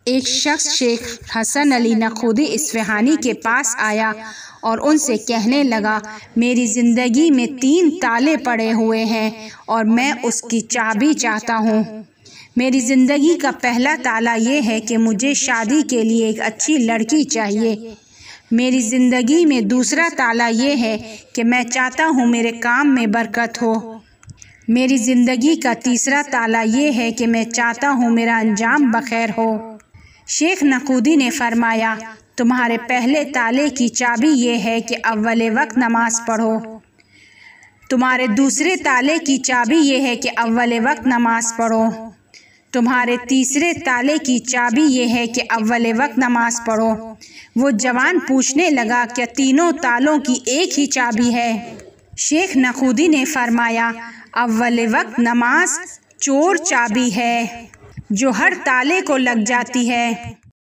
ایک شخص شیخ حسن علی نقودی اصفہانی کے پاس آیا اور ان سے کہنے لگا، میری زندگی میں 3 تالے پڑے ہوئے ہیں اور میں اس کی چابی چاہتا ہوں۔ میری زندگی کا پہلا تالا یہ ہے کہ مجھے شادی کے لیے ایک اچھی لڑکی چاہیے۔ میری زندگی میں دوسرا تالا یہ ہے کہ میں چاہتا ہوں میرے کام میں برکت ہو۔ میری زندگی کا تیسرا تالا یہ ہے کہ میں چاہتا ہوں میرا انجام بخیر ہو۔ شیخ نقودی نے فرمایا، تمہارے پہلے تالے کی چابی یہ ہے کہ اول وقت نماز پڑھو۔ تمہارے دوسرے تالے کی چابی یہ ہے کہ اول وقت نماز پڑھو۔ تمہارے تیسرے تالے کی چابی یہ ہے کہ اول وقت نماز پڑھو۔ وہ جوان پوچھنے لگا، کیا تینوں تالوں کی ایک ہی چابی ہے؟ شیخ نقودی نے فرمایا، اول وقت نماز چور چابی ہے جو ہر تالے کو لگ جاتی ہے۔